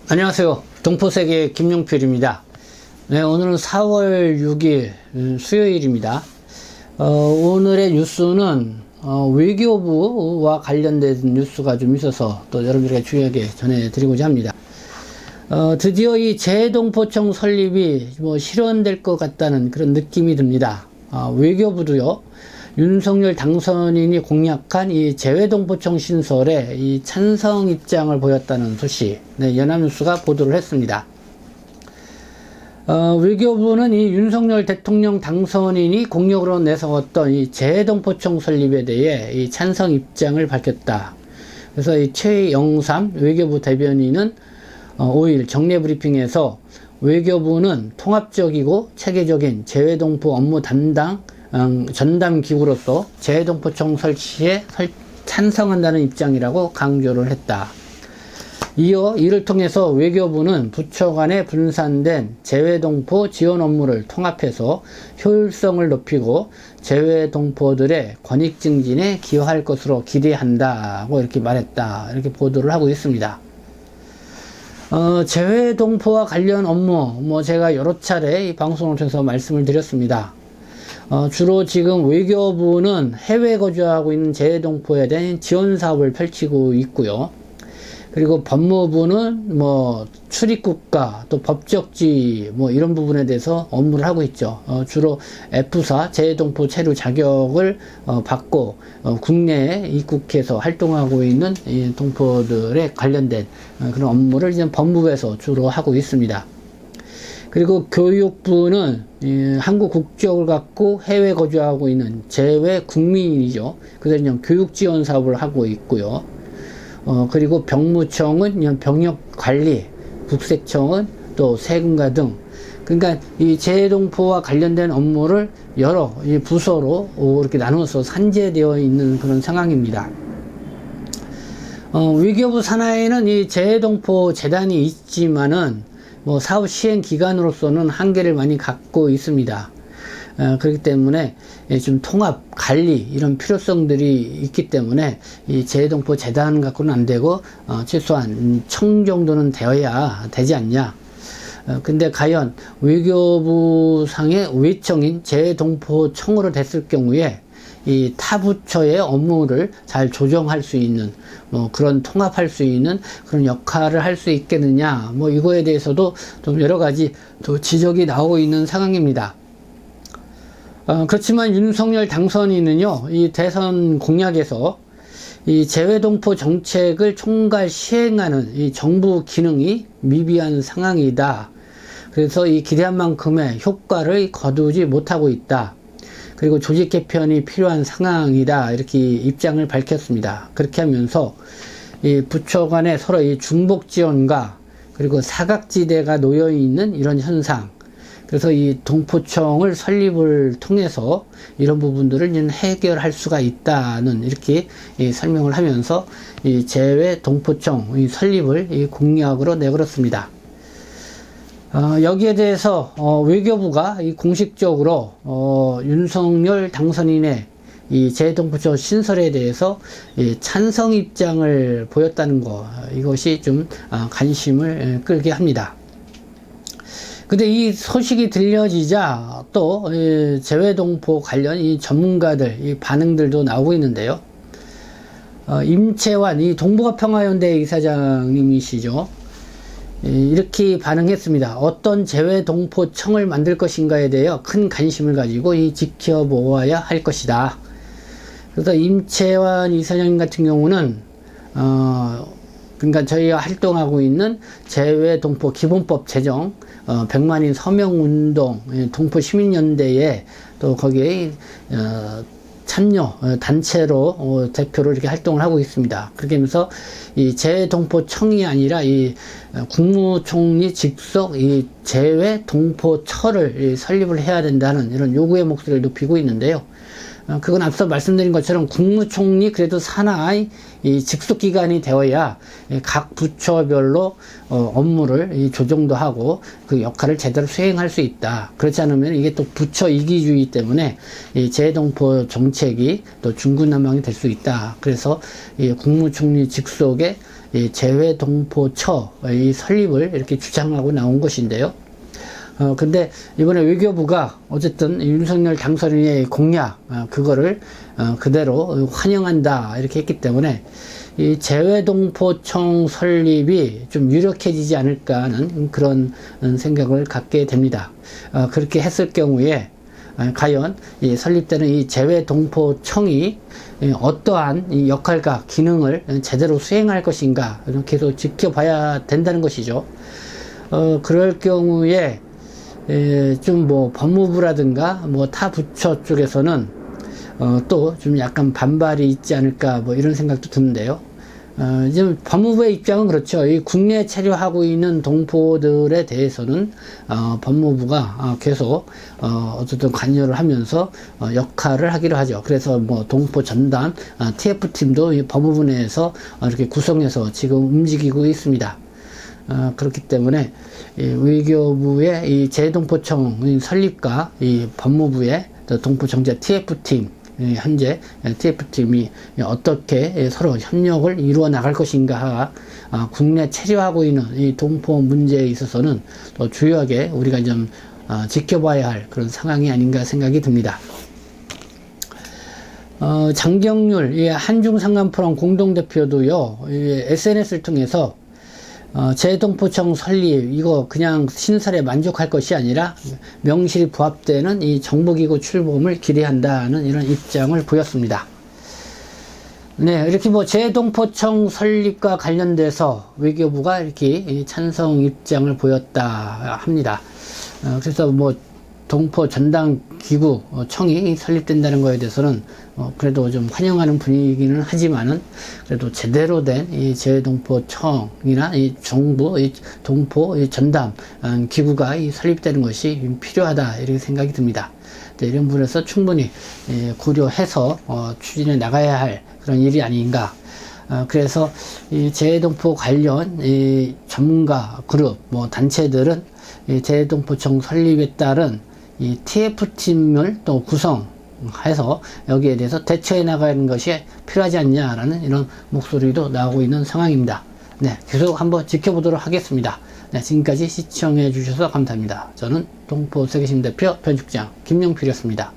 안녕하세요. 동포세계 김용필입니다. 네, 오늘은 4월 6일 수요일입니다. 오늘의 뉴스는 외교부와 관련된 뉴스가 좀 있어서 또 여러분들에게 중요하게 전해드리고자 합니다. 드디어 이 재동포청 설립이 실현될 것 같다는 그런 느낌이 듭니다. 외교부도요, 윤석열 당선인이 공약한 이 재외동포청 신설에 이 찬성 입장을 보였다는 소식, 연합뉴스가 보도를 했습니다. 외교부는 이 윤석열 대통령 당선인이 공약으로 내세웠던 이 재동포청 설립에 대해 이 찬성 입장을 밝혔다. 그래서 이 최영삼 외교부 대변인은 5일 정례 브리핑에서 외교부는 통합적이고 체계적인 재외동포 업무 담당 전담 기구로서 재외동포청 설치에 찬성한다는 입장이라고 강조를 했다. 이어 이를 통해서 외교부는 부처 간에 분산된 재외동포 지원 업무를 통합해서 효율성을 높이고 재외동포들의 권익 증진에 기여할 것으로 기대한다고 이렇게 말했다. 이렇게 보도를 하고 있습니다. 재외동포와 관련 업무, 제가 여러 차례 이 방송을 통해서 말씀을 드렸습니다. 주로 지금 외교부는 해외 거주하고 있는 재외동포에 대한 지원 사업을 펼치고 있고요. 그리고 법무부는 출입국가 또 법적지 이런 부분에 대해서 업무를 하고 있죠. 주로 F4 재외동포 체류 자격을 받고 국내에 입국해서 활동하고 있는 이 동포들에 관련된 그런 업무를 이제 법무부에서 주로 하고 있습니다. 그리고 교육부는 한국 국적을 갖고 해외 거주하고 있는 재외 국민이죠. 그래서 그냥 교육 지원 사업을 하고 있고요. 그리고 병무청은 병역 관리, 국세청은 또 세금과 등, 그러니까 이 재동포와 관련된 업무를 여러 이 부서로 이렇게 나눠서 산재되어 있는 그런 상황입니다. 외교부 산하에는 이 재동포 재단이 있지만은 사업 시행 기관으로서는 한계를 많이 갖고 있습니다. 그렇기 때문에 좀 통합, 관리 이런 필요성들이 있기 때문에 이 재동포 재단 갖고는 안 되고 최소한 청 정도는 되어야 되지 않냐. 근데 과연 외교부 상의 외청인 재동포청으로 됐을 경우에 이 타 부처의 업무를 잘 조정할 수 있는 그런 통합할 수 있는 그런 역할을 할 수 있겠느냐, 이거에 대해서도 좀 여러 가지 또 지적이 나오고 있는 상황입니다. 그렇지만 윤석열 당선인은요, 이 대선 공약에서 이 재외동포 정책을 총괄 시행하는 이 정부 기능이 미비한 상황이다. 그래서 이 기대한 만큼의 효과를 거두지 못하고 있다. 그리고 조직 개편이 필요한 상황이다. 이렇게 입장을 밝혔습니다. 그렇게 하면서 이 부처 간에 서로 이 중복 지원과 그리고 사각지대가 놓여 있는 이런 현상. 그래서 이 동포청을 설립을 통해서 이런 부분들을 해결할 수가 있다는 이렇게 설명을 하면서 이 재외 동포청 설립을 공약으로 내걸었습니다. 여기에 대해서 외교부가 공식적으로 윤석열 당선인의 이 재동포청 신설에 대해서 찬성 입장을 보였다는 것, 이것이 좀 관심을 끌게 합니다. 근데 이 소식이 들려지자 또 재외동포 관련 이 전문가들 이 반응들도 나오고 있는데요. 임채환 이 동북아평화연대 이사장님이시죠. 이렇게 반응했습니다. 어떤 재외동포청을 만들 것인가에 대해 큰 관심을 가지고 지켜보아야 할 것이다. 그래서 임채환 이사장님 같은 경우는 그러니까 저희가 활동하고 있는 재외동포 기본법 제정, 100만인 서명운동, 동포 시민연대에 또 거기에 참여 단체로 대표로 이렇게 활동을 하고 있습니다. 그렇게 하면서 이 재동포청이 아니라 이 국무총리 직속 이 재외동포처를 설립을 해야 된다는 이런 요구의 목소리를 높이고 있는데요. 그건 앞서 말씀드린 것처럼 국무총리 그래도 산하의 이 직속기관이 되어야 각 부처별로 업무를 조정도 하고 그 역할을 제대로 수행할 수 있다. 그렇지 않으면 이게 또 부처 이기주의 때문에 이 재동포 정책이 또 중구난방이 될 수 있다. 그래서 이 국무총리 직속의 이 재외동포처의 설립을 이렇게 주장하고 나온 것인데요. 근데 이번에 외교부가 어쨌든 윤석열 당선인의 공약, 그거를, 그대로 환영한다, 이렇게 했기 때문에, 이 재외동포청 설립이 좀 유력해지지 않을까 하는 그런 생각을 갖게 됩니다. 그렇게 했을 경우에, 과연 이 설립되는 이 재외동포청이 어떠한 이 역할과 기능을 제대로 수행할 것인가, 계속 지켜봐야 된다는 것이죠. 그럴 경우에, 좀 뭐 법무부라든가 뭐 타 부처 쪽에서는 또 좀 약간 반발이 있지 않을까 뭐 이런 생각도 드는데요. 지금 법무부의 입장은 그렇죠. 이 국내에 체류하고 있는 동포들에 대해서는 법무부가 계속 어쨌든 관여를 하면서 역할을 하기로 하죠. 그래서 뭐 동포 전담 TF팀도 이 법무부 내에서 이렇게 구성해서 지금 움직이고 있습니다. 그렇기 때문에 이 외교부의 이 재동포청 설립과 이 법무부의 동포정제 TF팀, 현재 TF팀이 어떻게 서로 협력을 이루어 나갈 것인가, 국내 체류하고 있는 이 동포 문제에 있어서는 또 주요하게 우리가 좀 지켜봐야 할 그런 상황이 아닌가 생각이 듭니다. 장경률 한중상감포럼 공동대표도요, SNS를 통해서 재동포청 설립, 이거 그냥 신설에 만족할 것이 아니라 명실이 부합되는 이 정보기구 출범을 기대한다는 이런 입장을 보였습니다. 네, 이렇게 뭐 재동포청 설립과 관련돼서 외교부가 이렇게 찬성 입장을 보였다 합니다. 그래서 뭐 동포 전담 기구 청이 설립된다는 거에 대해서는 그래도 좀 환영하는 분위기는 하지만은 그래도 제대로 된 이 재동포청이나 이 정부 이 동포 이 전담 기구가 설립되는 것이 필요하다, 이렇게 생각이 듭니다. 이런 부분에서 충분히 고려해서 추진해 나가야 할 그런 일이 아닌가. 그래서 이 재동포 관련 이 전문가 그룹 뭐 단체들은 이 재동포청 설립에 따른 이 TF팀을 또 구성해서 여기에 대해서 대처해 나가는 것이 필요하지 않냐라는 이런 목소리도 나오고 있는 상황입니다. 네, 계속 한번 지켜보도록 하겠습니다. 네, 지금까지 시청해 주셔서 감사합니다. 저는 동포세계신 대표 편집장 김용필이었습니다.